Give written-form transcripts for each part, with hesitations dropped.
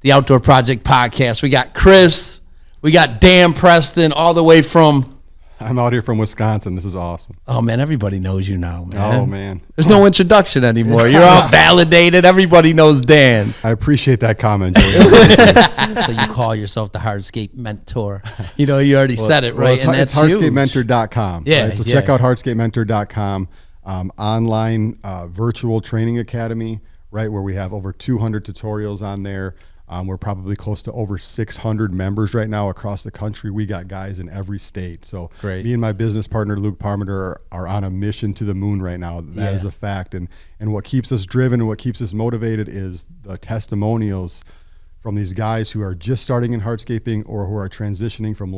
the Outdoor Project Podcast. We got Chris, we got Dan Preston, all the way from... I'm out here from Wisconsin. This is awesome. Oh, man, everybody knows you now, man. Oh, man. There's no introduction anymore. You're all validated. Everybody knows Dan. I appreciate that comment, Joey. So you call yourself the Hardscape Mentor. You know, you already said it, right? Well, it's hardscapementor.com. Yeah, right? So check out hardscapementor.com, online virtual training academy, right, where we have over 200 tutorials on there. We're probably close to over 600 members right now across the country. We got guys in every state. So great. Me and my business partner, Luke Parmenter, are on a mission to the moon right now. That is a fact. And what keeps us driven and what keeps us motivated is the testimonials from these guys who are just starting in hardscaping or who are transitioning from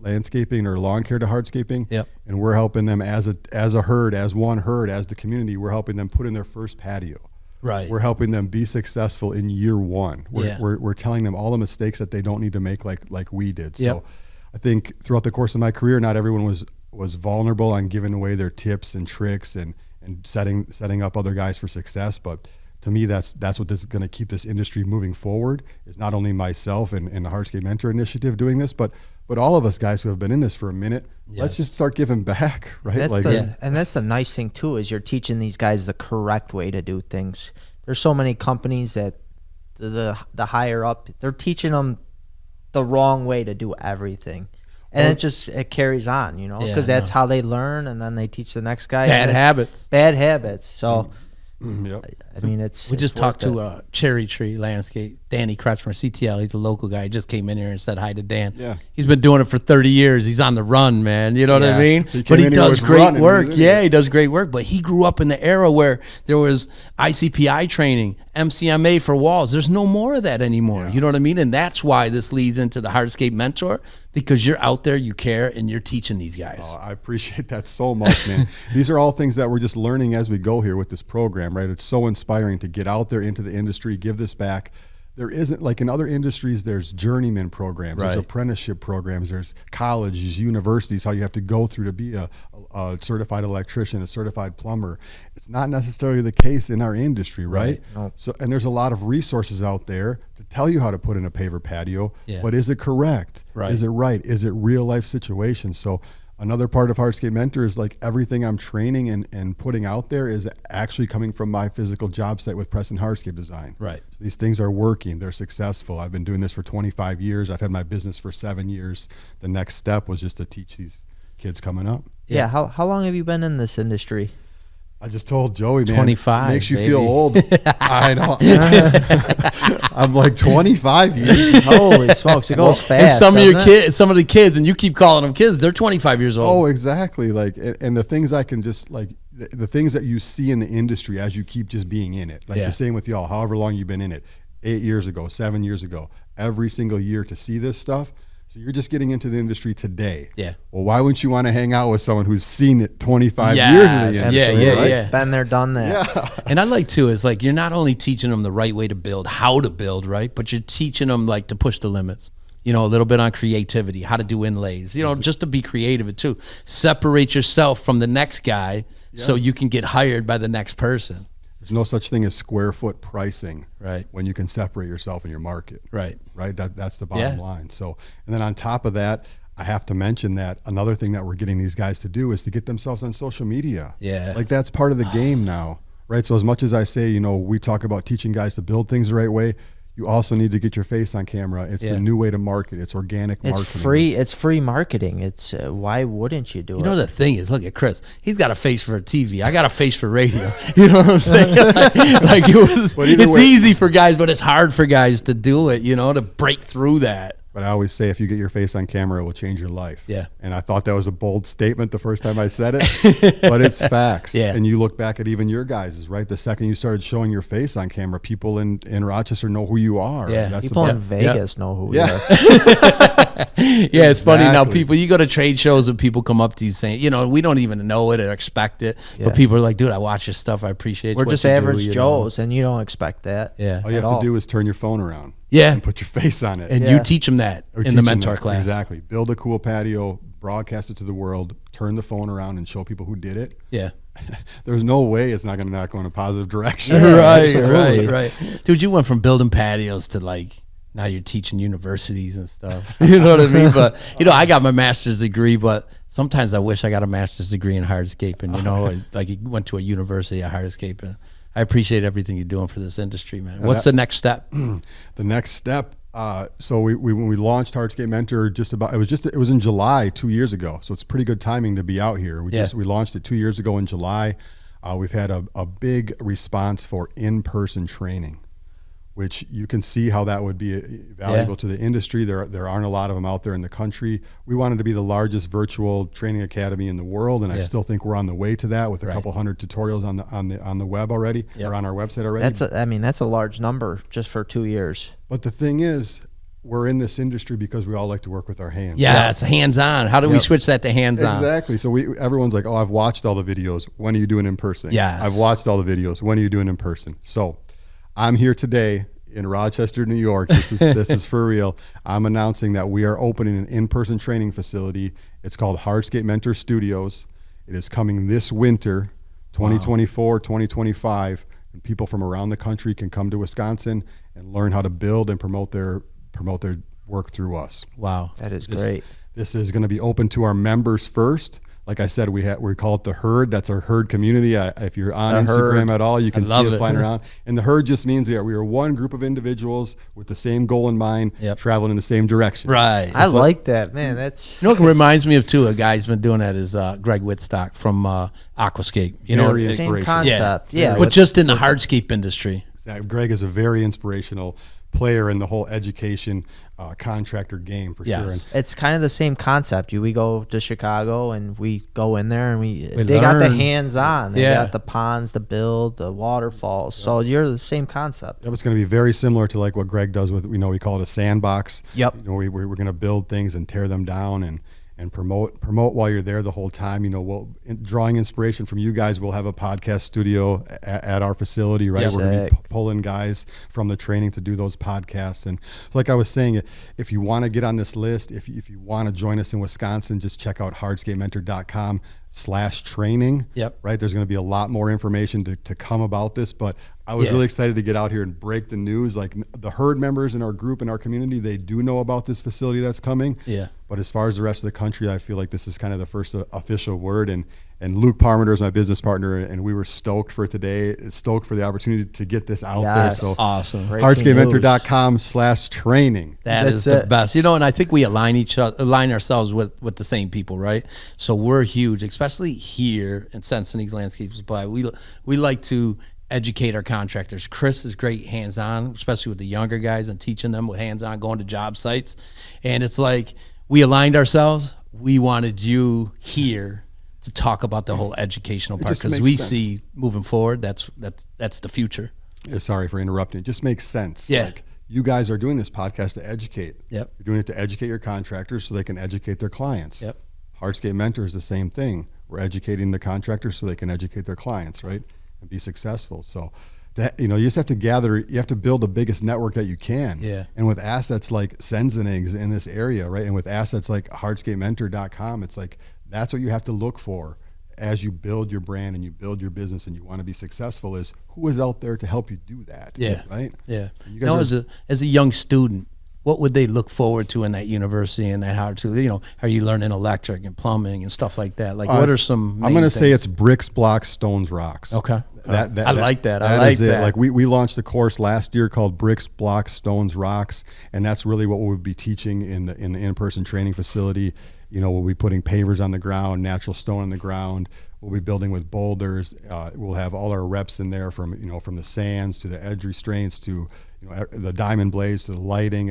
landscaping or lawn care to hardscaping. Yep. And we're helping them as a herd, as one herd, as the community. We're helping them put in their first patio. Right. We're helping them be successful in year one. We're telling them all the mistakes that they don't need to make like we did. So I think throughout the course of my career, not everyone was vulnerable on giving away their tips and tricks and setting up other guys for success. But to me, that's what this is going to keep this industry moving forward, is not only myself and the Hardscape Mentor Initiative doing this, but all of us guys who have been in this for a minute. Let's just start giving back, right? And that's the nice thing too, is you're teaching these guys the correct way to do things. There's so many companies that the higher up, they're teaching them the wrong way to do everything. And it carries on, you know, because that's how they learn, and then they teach the next guy. Bad habits. So Yep. I mean, we just talked to Cherry Tree Landscape, Danny Kretschmer, CTL. He's a local guy. He just came in here and said hi to Dan. Yeah. He's been doing it for 30 years. He's on the run, man. You know what I mean? He does great work. He does great work. But he grew up in the era where there was ICPI training, MCMA for walls. There's no more of that anymore. You know what I mean? And that's why this leads into the Hardscape Mentor, because you're out there, you care, and you're teaching these guys. Oh, I appreciate that so much, man. These are all things that we're just learning as we go here with this program, right? It's so inspiring to get out there into the industry, give this back. There isn't, like in other industries, there's journeyman programs, there's apprenticeship programs, there's colleges, universities, how you have to go through to be a certified electrician, a certified plumber. It's not necessarily the case in our industry, right? No. So, and there's a lot of resources out there to tell you how to put in a paver patio, but is it correct? Is it right? Is it real life situations? So another part of Hardscape Mentor is like everything I'm training and putting out there is actually coming from my physical job site with Preston Hardscape Design. Right. So these things are working. They're successful. I've been doing this for 25 years. I've had my business for 7 years. The next step was just to teach these kids coming up. Yeah. How long have you been in this industry? I just told Joey, man, 25, makes you baby. feel old. I know. I'm like 25 years. Holy smokes, it goes fast. And some of the kids, and you keep calling them kids, they're 25 years old. Oh, exactly. Like, and the things I can just like, the things that you see in the industry as you keep just being in it. Like the same with y'all, however long you've been in it, 8 years ago, 7 years ago, every single year to see this stuff. So you're just getting into the industry today. Yeah. Well, why wouldn't you want to hang out with someone who's seen it 25 years in the industry? Yeah. Been there, done that. Yeah. And I like too is like you're not only teaching them the right way to build, how to build, right? But you're teaching them like to push the limits. You know, a little bit on creativity, how to do inlays. You know, just to be creative too. Separate yourself from the next guy so you can get hired by the next person. There's no such thing as square foot pricing, right? When you can separate yourself in your market, right? That's the bottom line. So, and then on top of that, I have to mention that another thing that we're getting these guys to do is to get themselves on social media. Yeah, like that's part of the game now, right? So as much as I say, you know, we talk about teaching guys to build things the right way, you also need to get your face on camera. It's the new way to market. It's organic marketing. It's free marketing. It's why wouldn't you do it? You know, the thing is, look at Chris. He's got a face for TV. I got a face for radio. You know what I'm saying? It's easy for guys, but it's hard for guys to do it, you know, to break through that. But I always say if you get your face on camera, it will change your life. Yeah. And I thought that was a bold statement the first time I said it, but it's facts. Yeah. And you look back at even your guys, right? The second you started showing your face on camera, people in Rochester know who you are. Yeah. That's people in Vegas know who we are. Yeah, it's funny now. People, you go to trade shows and people come up to you saying, you know, we don't even know it or expect it, but people are like, dude, I watch your stuff. I appreciate. We're just average Joes, and you don't expect that. Yeah. All you have to do is turn your phone around. Yeah. And put your face on it. And you teach them that in the mentor class. Exactly. Build a cool patio, broadcast it to the world, turn the phone around and show people who did it. Yeah. There's no way it's not going to go in a positive direction. Right. Dude, you went from building patios to like now you're teaching universities and stuff. You know what I mean? But, I got my master's degree, but sometimes I wish I got a master's degree in hardscape. And, like you went to a university at Hardscape. And I appreciate everything you're doing for this industry, man. What's the next step? The next step, so when we launched Hardscape Mentor, it was in July 2 years ago. So it's pretty good timing to be out here. We launched it 2 years ago in July. We've had a big response for in-person training, which you can see how that would be valuable to the industry. There aren't a lot of them out there in the country. We wanted to be the largest virtual training academy in the world, and I still think we're on the way to that with a couple hundred tutorials on the web already, or on our website already. That's a large number just for 2 years. But the thing is, we're in this industry because we all like to work with our hands. Yeah, it's hands-on. How do we switch that to hands-on? Exactly. So everyone's like, oh, I've watched all the videos. When are you doing in person? Yes. I've watched all the videos. When are you doing in person? So I'm here today in Rochester, New York. This is for real. I'm announcing that we are opening an in-person training facility. It's called Hardscape Mentor Studios. It is coming this winter, 2024, 2025, and people from around the country can come to Wisconsin and learn how to build and promote their work through us. Wow. That is great. This is going to be open to our members first. Like I said, we call it the herd. That's our herd community. If you're on Instagram at all, you can see it flying around. And the herd just means we are one group of individuals with the same goal in mind, traveling in the same direction. Right. I like that, man. That's what reminds me of too. A guy's been doing that is Greg Whitstock from Aquascape. Same concept. Yeah. But just in the hardscape industry. Exactly. Greg is a very inspirational player in the whole education contractor game for sure. It's kind of the same concept. We go to Chicago and we go in there and they got the hands-on. They got the ponds to build, the waterfalls. So you're the same concept. That was going to be very similar to like what Greg does with, we call it a sandbox. Yep. We're going to build things and tear them down and promote while you're there the whole time. Drawing inspiration from you guys, we'll have a podcast studio at our facility, right? We're going to be pulling guys from the training to do those podcasts. And so like I was saying, if you want to get on this list, if you want to join us in Wisconsin, just check out hardscapementor.com/training. Right? There's going to be a lot more information to come about this, but I was really excited to get out here and break the news. Like the herd members in our group, in our community, they do know about this facility that's coming. Yeah. But as far as the rest of the country, I feel like this is kind of the first official word. And Luke Parmenter is my business partner, and we were stoked for today, stoked for the opportunity to get this out there. So awesome. hardscapementor.com/training. That's the best. And I think we align ourselves with the same people, right? So we're huge, especially here in Sensenig's Landscape Supply. We like to educate our contractors. Chris is great hands-on, especially with the younger guys, and teaching them with hands-on, going to job sites. And it's like we aligned ourselves. We wanted you here to talk about the whole educational part, because we see moving forward that's the future. Sorry for interrupting. It just makes sense. Yeah. Like, you guys are doing this podcast to educate. Yep. You're doing it to educate your contractors so they can educate their clients. Yep. Hardscape Mentor is the same thing. We're educating the contractors so they can educate their clients, right? And be successful. So that, you just have to you have to build the biggest network that you can. Yeah. And with assets like Sensenig's in this area, right? And with assets like hardscapementor.com, it's like, that's what you have to look for as you build your brand and you build your business and you want to be successful, is who is out there to help you do that. Yeah. Right. Yeah. As a young student, what would they look forward to in that university and that Hardscape? Are you learning electric and plumbing and stuff like that? Like, what are some main I'm going to things? say it's bricks, blocks, stones, rocks. Okay. I like that. Like we launched a course last year called Bricks, Blocks, Stones, Rocks, and that's really what we'll be teaching in the in-person training facility. We'll be putting pavers on the ground, natural stone on the ground. We'll be building with boulders. We'll have all our reps in there from the sands to the edge restraints to the diamond blades to the lighting.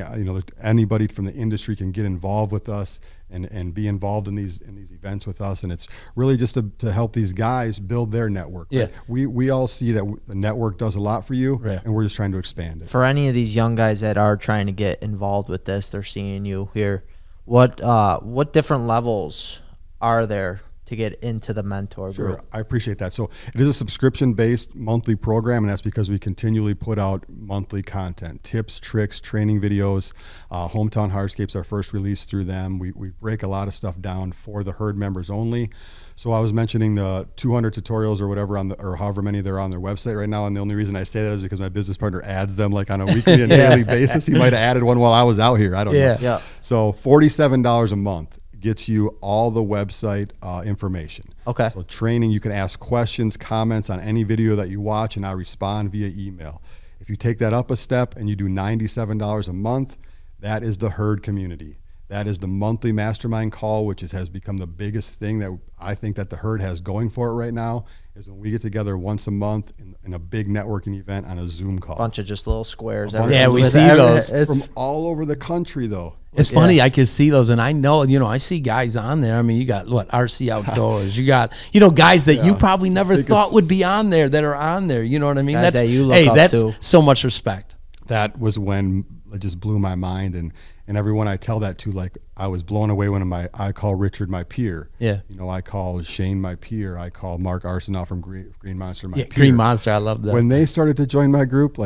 Anybody from the industry can get involved with us and be involved in these events with us. And it's really just to help these guys build their network. Yeah. Right? We all see that the network does a lot for you, right, and we're just trying to expand it. For any of these young guys that are trying to get involved with this, they're seeing you here. What different levels are there to get into the mentor group? Sure, I appreciate that. So it is a subscription-based monthly program, and that's because we continually put out monthly content, tips, tricks, training videos. Hometown Hardscapes, our first release through them. We break a lot of stuff down for the herd members only. So I was mentioning the 200 tutorials or whatever or however many they're on their website right now, and the only reason I say that is because my business partner adds them like on a weekly and daily basis. He might have added one while I was out here. I don't know. Yeah. So $47 a month gets you all the website information. Okay. So training, you can ask questions, comments on any video that you watch, and I respond via email. If you take that up a step and you do $97 a month, that is the herd community. That is the monthly mastermind call, which has become the biggest thing that I think that the herd has going for it right now, is when we get together once a month in a big networking event on a Zoom call. Bunch of just little squares. Yeah, we see those. From all over the country, though. It's funny, I can see those, and I know, I see guys on there. I mean, you got, RC Outdoors. You got, guys that you probably never thought would be on there that are on there. You know what I mean? Guys that you look up that's to. so much respect. That was when it just blew my mind, and everyone I tell that to, like, I was blown away when I call Richard my peer. Yeah. I call Shane my peer. I call Mark Arsenault from Green Monster my peer. Green Monster, I love that. When they started to join my group,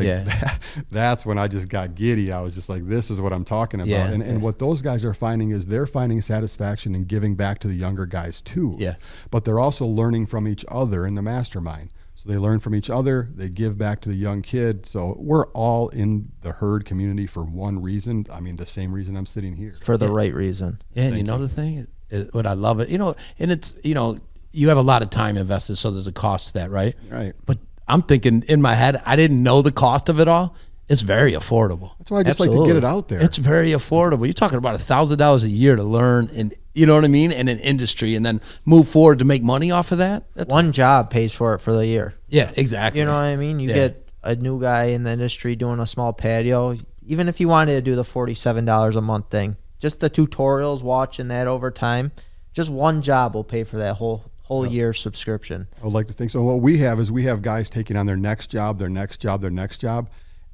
that's when I just got giddy. I was just like, this is what I'm talking about. Yeah. And what those guys are finding is they're finding satisfaction in giving back to the younger guys too. Yeah. But they're also learning from each other in the mastermind. So they learn from each other, they give back to the young kid. So we're all in the herd community for one reason. I mean, the same reason I'm sitting here. For the right reason. Yeah, and the thing is, what I love it, and it's, you have a lot of time invested, so there's a cost to that, right? Right. But I'm thinking in my head, I didn't know the cost of it all. It's very affordable. That's why I just like to get it out there. It's very affordable. You're talking about $1,000 a year to learn, and you know what I mean, in an industry, and then move forward to make money off of that. One job pays for it for the year. Yeah, exactly. You know what I mean? You get a new guy in the industry doing a small patio. Even if you wanted to do the $47 a month thing, just the tutorials, watching that over time, just one job will pay for that whole year subscription. I would like to think so. What we have is guys taking on their next job, their next job, their next job,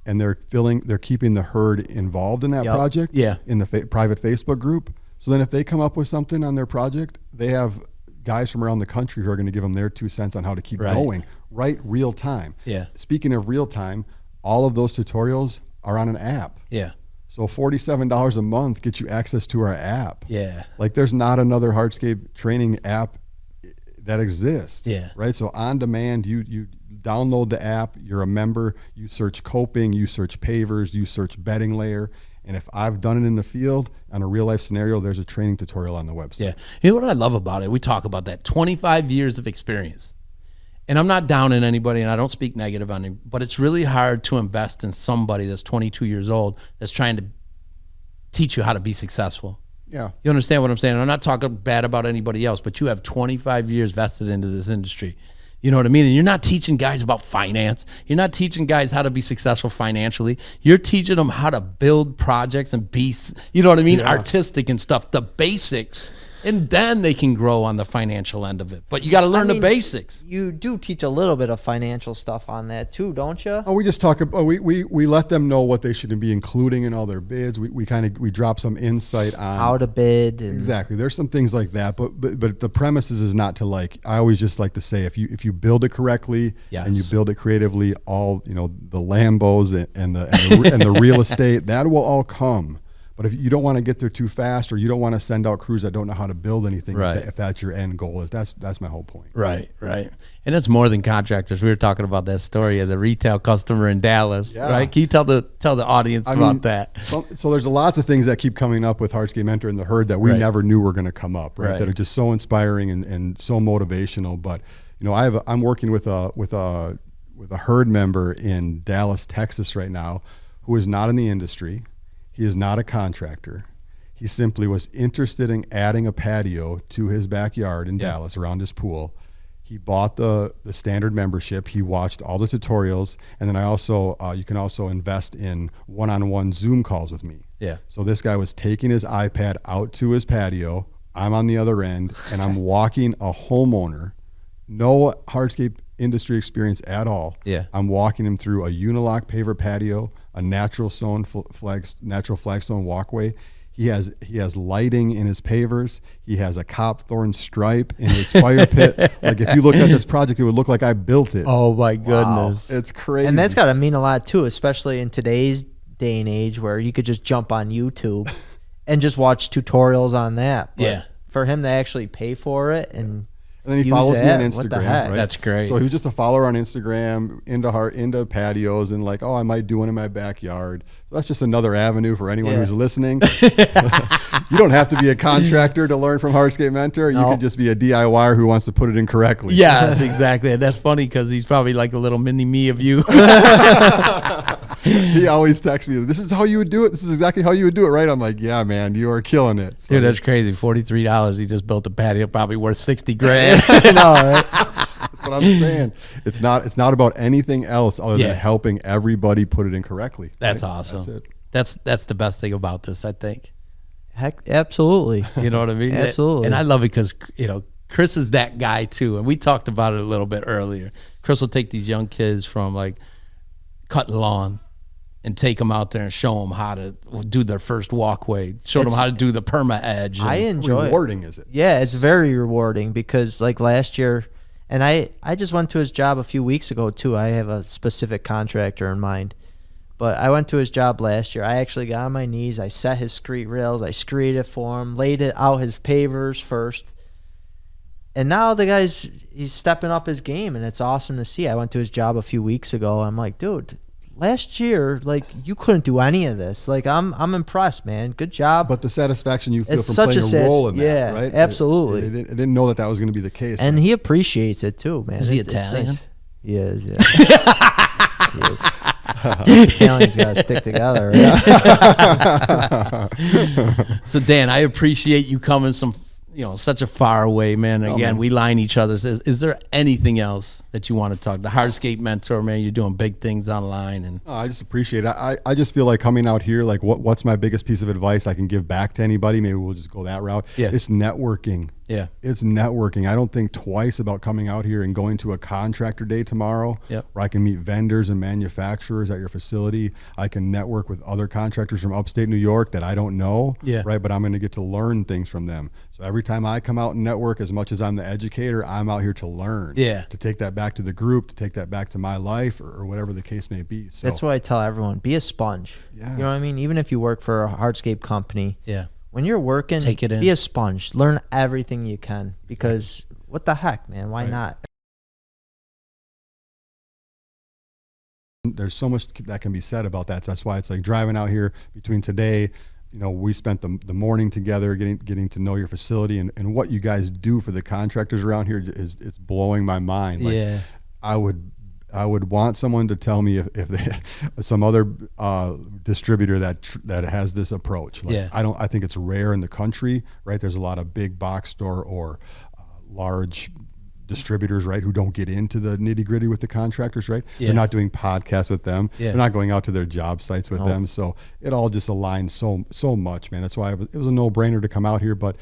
and they're keeping the herd involved in that project. Yeah. In the private Facebook group. So then if they come up with something on their project, they have guys from around the country who are going to give them their 2 cents on how to keep going, right? Real time. Yeah. Speaking of real time, all of those tutorials are on an app. Yeah. So $47 a month gets you access to our app. Yeah. Like there's not another Hardscape training app that exists. Yeah. Right. So on demand, you download the app, you're a member, you search coping, you search pavers, you search bedding layer. And if I've done it in the field on a real life scenario, there's a training tutorial on the website. Yeah. You know what I love about it? We talk about that 25 years of experience. And I'm not downing anybody, and I don't speak negative on him, but it's really hard to invest in somebody that's 22 years old that's trying to teach you how to be successful. Yeah. You understand what I'm saying? I'm not talking bad about anybody else, but you have 25 years vested into this industry. You know what I mean? And you're not teaching guys about finance. You're not teaching guys how to be successful financially. You're teaching them how to build projects and be, you know what I mean? Artistic and stuff, the basics. And then they can grow on the financial end of it. But you got to learn the basics. You do teach a little bit of financial stuff on that too, don't you? Oh, we just talk about, we let them know what they should be including in all their bids. We drop some insight on how to bid. And exactly. There's some things like that, but the premise is not to I always just like to say, if you build it correctly and you build it creatively, all, the Lambos and the real estate, that will all come. But if you don't want to get there too fast, or you don't want to send out crews that don't know how to build anything, if that's your end goal, that's my whole point. Right. And it's more than contractors. We were talking about that story of the retail customer in Dallas, right? Can you tell the audience about that? So there's lots of things that keep coming up with Hardscape Mentor and the herd that we never knew were going to come up, right? That are just so inspiring and so motivational. But I'm working with a herd member in Dallas, Texas right now, who is not in the industry. He is not a contractor. He simply was interested in adding a patio to his backyard in Dallas around his pool. He bought the standard membership. He watched all the tutorials. And then you can also invest in one-on-one Zoom calls with me. Yeah. So this guy was taking his iPad out to his patio. I'm on the other end, and I'm walking a homeowner, no Hardscape industry experience at all. Yeah. I'm walking him through a unilock paver patio, a natural flagstone walkway. He has lighting in his pavers. He has a copthorn stripe in his fire pit. Like if you looked at this project, it would look like I built it. Oh my goodness. Wow. It's crazy. And that's got to mean a lot too, especially in today's day and age where you could just jump on YouTube and just watch tutorials on that. But yeah. For him to actually pay for it and then he follows me on What the Instagram. heck? Right? That's great. So he was just a follower on Instagram, into patios, and like, oh, I might do one in my backyard. So that's just another avenue for anyone who's listening. You don't have to be a contractor to learn from Hardscape Mentor. You could just be a DIYer who wants to put it in correctly. Yeah, that's exactly. And that's funny because he's probably like a little mini me of you. He always texts me, this is how you would do it. This is exactly how you would do it, right? I'm like, yeah, man, you are killing it. So, Dude, that's crazy. $43. He just built a patio, probably worth $60,000. I know, right? That's what I'm saying. It's not about anything else other than helping everybody put it in correctly. That's right? awesome. That's it. That's the best thing about this, I think. Heck, absolutely. You know what I mean? Absolutely. And I love it because, Chris is that guy too. And we talked about it a little bit earlier. Chris will take these young kids from like cutting lawn and take them out there and show them how to do their first walkway, show them how to do the perma edge. I enjoy it. Rewarding, is it? Yeah, it's very rewarding because like last year, and I just went to his job a few weeks ago too. I have a specific contractor in mind. But I went to his job last year. I actually got on my knees. I set his street rails. I screed it for him, laid it out his pavers first. And now the he's stepping up his game, and it's awesome to see. I went to his job a few weeks ago. I'm like, dude, last year, like, you couldn't do any of this. Like, I'm impressed, man. Good job. But the satisfaction you feel It's from such playing a role in that, yeah, right? absolutely. I didn't know that was going to be the case. And he appreciates it too, man. Is he It's Italian? nice. He is, yeah. He is. Italians got to stick together, right? So Dan, I appreciate you coming such a far away, man. Again, we line each other. Is there anything else that you want to talk? The Hardscape Mentor, man, you're doing big things online, and I just appreciate it. I just feel like coming out here, like what's my biggest piece of advice I can give back to anybody? Maybe we'll just go that route. Yeah. It's networking. Yeah. It's networking. I don't think twice about coming out here and going to a contractor day tomorrow Yep. where I can meet vendors and manufacturers at your facility. I can network with other contractors from upstate New York that I don't know, right? But I'm going to get to learn things from them. So every time I come out and network, as much as I'm the educator, I'm out here to learn, to take that back to the group, to take that back to my life or whatever the case may be. So that's why I tell everyone, be a sponge. Yes. You know what I mean? Even if you work for a hardscape company, when you're working, take it in. Be a sponge. Learn everything you can because what the heck, man? Why not? There's so much that can be said about that. So that's why it's like driving out here between today, we spent the morning together getting to know your facility and what you guys do for the contractors around here it's blowing my mind. Like, I would want someone to tell me if they, some other distributor that has this approach. Like, I think it's rare in the country, right? There's a lot of big box store or large distributors, right, who don't get into the nitty gritty with the contractors, right? They're not doing podcasts with them. They're not going out to their job sites with them. So it all just aligns so much, man. That's why it was a no brainer to come out here. But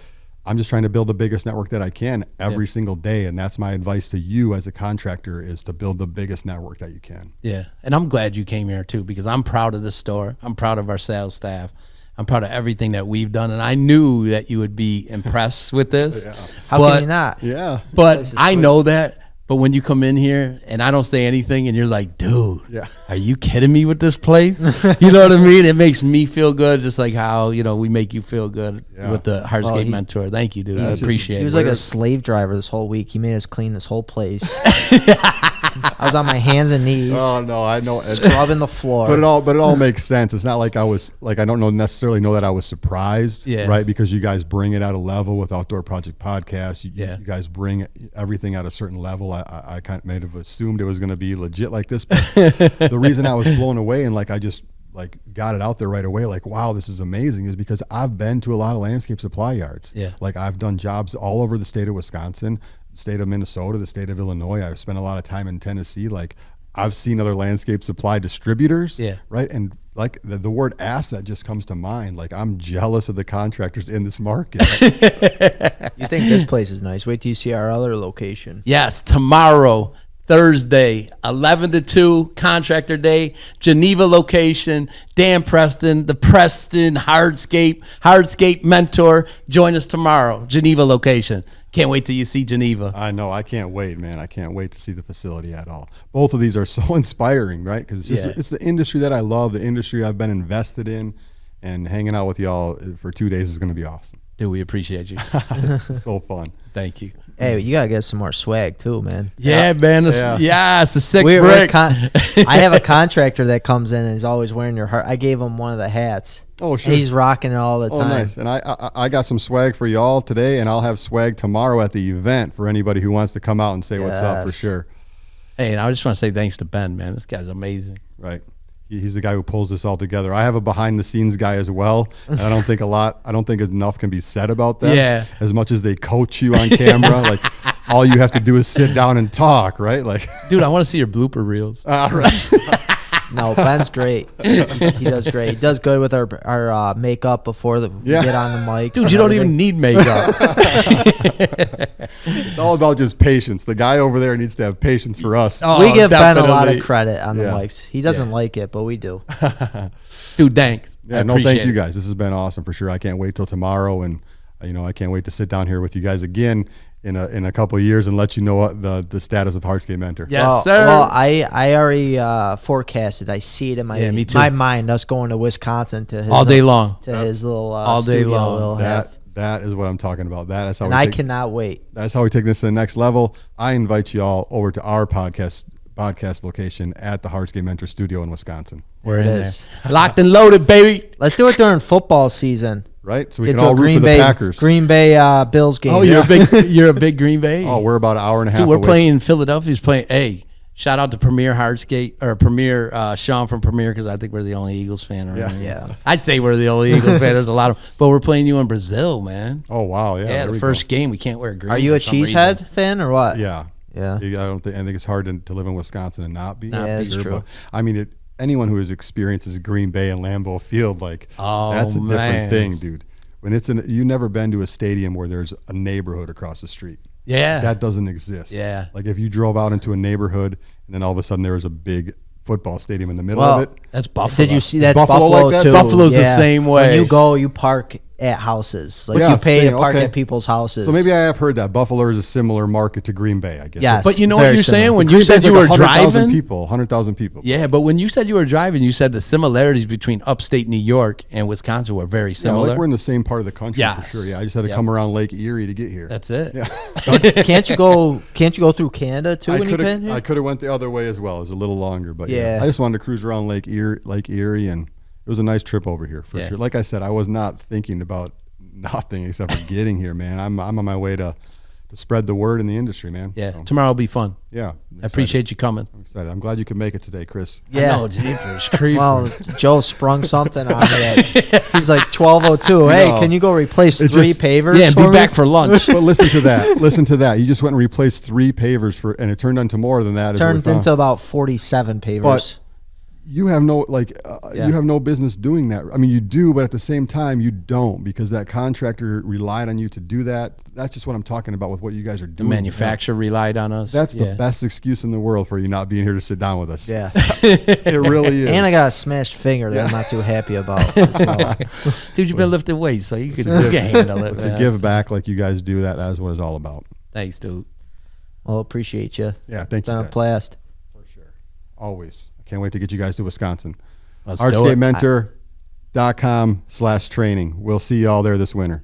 I'm just trying to build the biggest network that I can every single day. And that's my advice to you as a contractor is to build the biggest network that you can. Yeah. And I'm glad you came here too, because I'm proud of this store. I'm proud of our sales staff. I'm proud of everything that we've done. And I knew that you would be impressed with this. How can you not? Yeah. But I know that. But when you come in here and I don't say anything and you're like, dude, are you kidding me with this place? You know what I mean? It makes me feel good, just like how, we make you feel good with the Hardscape Mentor. Thank you, dude. I appreciate it. He was like a slave driver this whole week. He made us clean this whole place. I was on my hands and knees. Oh no, I know. Scrubbing the floor. But it all makes sense. It's not like I don't necessarily know that I was surprised, right? Because you guys bring it at a level with Outdoor Project Podcast. You guys bring everything at a certain level. I kind of may have assumed it was going to be legit like this. But the reason I was blown away and I just got it out there right away, wow, this is amazing, is because I've been to a lot of landscape supply yards. I've done jobs all over the state of Wisconsin, state of Minnesota, the state of Illinois. I've spent a lot of time in Tennessee. I've seen other landscape supply distributors, right? And the word asset just comes to mind. I'm jealous of the contractors in this market. You think this place is nice? Wait till you see our other location. Yes, tomorrow, Thursday, 11 to 2, contractor day, Geneva location, Dan Preston, the Preston Hardscape mentor. Join us tomorrow, Geneva location. Can't wait till you see Geneva. I know. I can't wait, man. I can't wait to see the facility at all. Both of these are so inspiring, right? Because it's the industry that I love, the industry I've been invested in, and hanging out with y'all for 2 days is going to be awesome. Dude, we appreciate you. It's so fun. Thank you. Hey, you gotta get some more swag too, man. Yeah, man. It's a sick We're brick. I have a contractor that comes in and is always wearing your heart. I gave him one of the hats. Oh, sure. And he's rocking it all the time. Oh, nice. And I got some swag for y'all today, and I'll have swag tomorrow at the event for anybody who wants to come out and say what's up for sure. Hey, and I just want to say thanks to Ben, man. This guy's amazing. Right. He's the guy who pulls this all together. I have a behind-the-scenes guy as well, and I don't think enough can be said about that. Yeah. As much as they coach you on camera, like all you have to do is sit down and talk, right? Like, dude, I want to see your blooper reels. Right. No, Ben's great. He does great. He does good with our makeup before we get on the mic. Dude, you don't even need makeup. It's all about just patience. The guy over there needs to have patience for us. Oh, we give Ben a lot of credit on the mics. He doesn't like it, but we do. Dude, thanks. Yeah, no, thank you guys. This has been awesome for sure. I can't wait till tomorrow, and I can't wait to sit down here with you guys again in a couple of years and let you know what the status of Hardscape Mentor. Yes, sir. Well, I already forecasted. I see it in my mind. Us going to Wisconsin to his all day long to his little all day long. That is what I'm talking about. That's how. And I cannot wait. That's how we take this to the next level. I invite you all over to our podcast location at the Hardscape Mentor Studio in Wisconsin. We're in there, locked and loaded, baby. Let's do it during football season. Right, so we can all root for the Packers. Green Bay Bills game. Oh, you're a big Green Bay. Oh, we're about an hour and a half. Dude, we're away. playing Philadelphia's playing. Hey, shout out to Premier Hardscape or Premier Sean from Premier, because I think we're the only Eagles fan around here. Yeah. I'd say we're the only Eagles fan. There's a lot of, but we're playing you in Brazil, man. Oh wow, yeah. Yeah, the first game we can't wear green. Are you a cheesehead fan or what? Yeah. Yeah. I think it's hard to live in Wisconsin and not be. Yeah, that's true. But, I mean, anyone who has experiences Green Bay and Lambeau Field, that's a different thing, dude. When you've never been to a stadium where there's a neighborhood across the street. Yeah. That doesn't exist. Yeah. Like if you drove out into a neighborhood and then all of a sudden there was a big football stadium in the middle of it. That's Buffalo. Did you see that? Buffalo Buffalo like that? too. Buffalo's the same way. When you go, you park at houses. Like you pay to park at people's houses. So maybe I have heard that Buffalo is a similar market to Green Bay, I guess. Yes. But you know what you're saying when you said you were driving? 100,000 people. Yeah, but when you said you were driving, you said the similarities between upstate New York and Wisconsin were very similar. Yeah, like we're in the same part of the country for Yes. sure. Yeah, I just had to come around Lake Erie to get here. That's it. Yeah. Can't you go through Canada too when you can? I could have went the other way as well. It was a little longer, but Yeah. I just wanted to cruise around Lake Erie, and it was a nice trip over here for sure. Like I said, I was not thinking about nothing except for getting here, man. I'm on my way to spread the word in the industry, man. Yeah, So, tomorrow will be fun. yeah. I appreciate you coming. I'm excited. I'm glad you could make it today, Chris. Yeah. No, jeepers, creepers. Well, Joe sprung something on it. He's like 12:02. Hey, can you go replace three pavers? Yeah, and for be me? back for lunch. But listen to that. Listen to that. You just went and replaced 3 pavers and it turned into more than that. Turned into about 47 pavers. But you have no you have no business doing that. I mean, you do, but at the same time, you don't, because that contractor relied on you to do that. That's just what I'm talking about with what you guys are The doing. manufacturer relied on us. That's the best excuse in the world for you not being here to sit down with us. Yeah. It really is. And I got a smashed finger that I'm not too happy about. Dude, you've been lifting weights, so you can handle it. To give back like you guys do, that is what it's all about. Thanks, dude. Well, appreciate you. Yeah, thank you. Been a blast. For sure. Always. I can't wait to get you guys to Wisconsin. Let's do it. HardscapeMentor.com/training. We'll see you all there this winter.